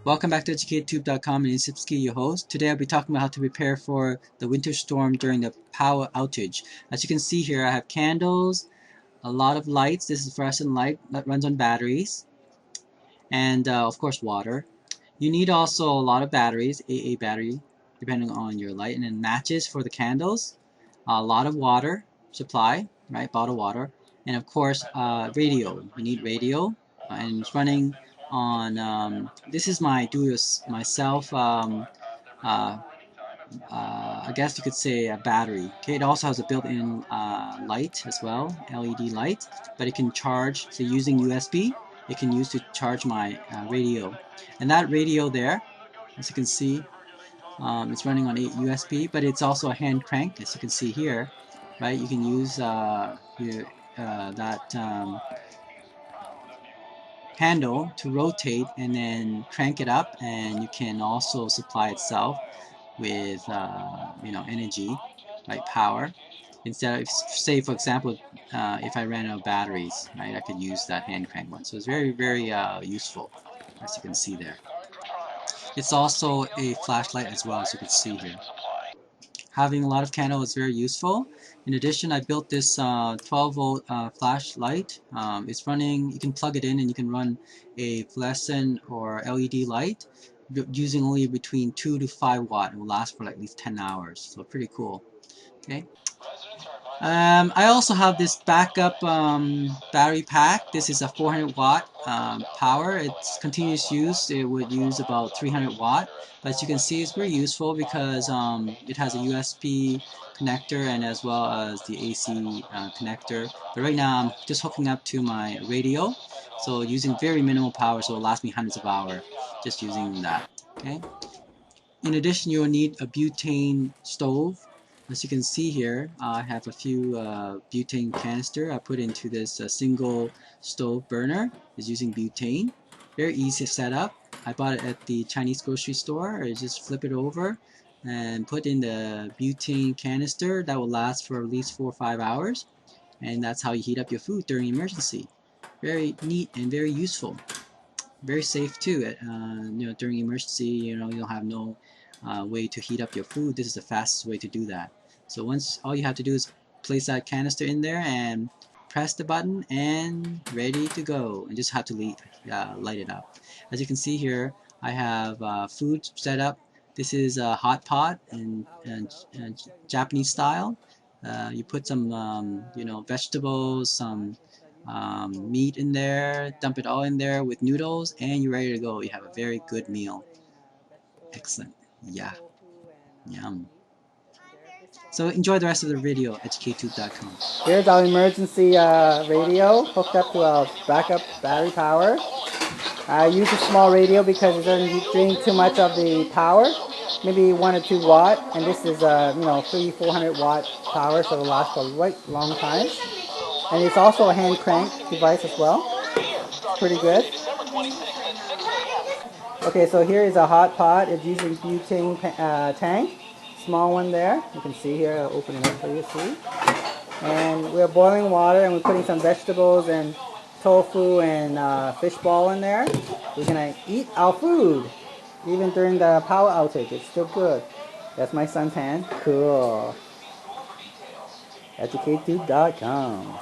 Welcome back to EducateTube.com, and it's Sipski, your host. Today I'll be talking about how to prepare for the winter storm during the power outage. As you can see here, I have candles, a lot of lights. This is fluorescent light that runs on batteries, and of course water. You need also a lot of batteries, AA battery, depending on your light, and then matches for the candles, a lot of water supply, right, bottled water, and of course radio. You need radio, and it's running on this is my do-it-myself I guess you could say a battery. Okay, it also has a built-in light as well, LED light, but it can charge. So using USB, it can use to charge my radio. And that radio there, as you can see, it's running on a USB, but it's also a hand crank, as you can see here, right? You can use that handle to rotate and then crank it up, and you can also supply itself with energy, like power. Instead of, say for example, if I ran out of batteries, right, I could use that hand crank one. So it's very useful, as you can see there. It's also a flashlight as well, as you can see here. Having a lot of candle is very useful. In addition, I built this 12-volt flashlight. It's running, you can plug it in and you can run a fluorescent or LED light using only between 2 to 5 watt. It will last for like at least 10 hours. So pretty cool. Okay. I also have this backup battery pack. This is a 400 watt power. It's continuous use. It would use about 300 watt. But as you can see, it's very useful because it has a USB connector and as well as the AC connector. But right now I'm just hooking up to my radio. So using very minimal power, so it'll last me hundreds of hours just using that. Okay. In addition, you will need a butane stove. As you can see here, I have a few butane canister I put into this single stove burner. It's using butane. Very easy to set up. I bought it at the Chinese grocery store. I just flip it over and put in the butane canister. That will last for at least 4 or 5 hours. And that's how you heat up your food during emergency. Very neat and very useful. Very safe too. During emergency, you don't have no way to heat up your food. This is the fastest way to do that. So once, all you have to do is place that canister in there and press the button and ready to go. And just have to light it up. As you can see here, I have food set up. This is a hot pot in Japanese style. You put some vegetables, some meat in there, dump it all in there with noodles, and you're ready to go. You have a very good meal. Excellent. Yeah. Yum. So enjoy the rest of the video at EducateTube.com. Here's our emergency radio hooked up to a backup battery power. I use a small radio because it doesn't drain too much of the power, maybe 1 or 2 watt, and this is 300-400 watt power, so it'll last for a quite long time. And it's also a hand crank device as well. Pretty good. Okay, so here is a hot pot. It's using butane tank. Small one there. You can see here. I'll open it up for you to see. And we're boiling water and we're putting some vegetables and tofu and fish ball in there. We're going to eat our food. Even during the power outage, it's still good. That's my son's hand. Cool. EducateTube.com.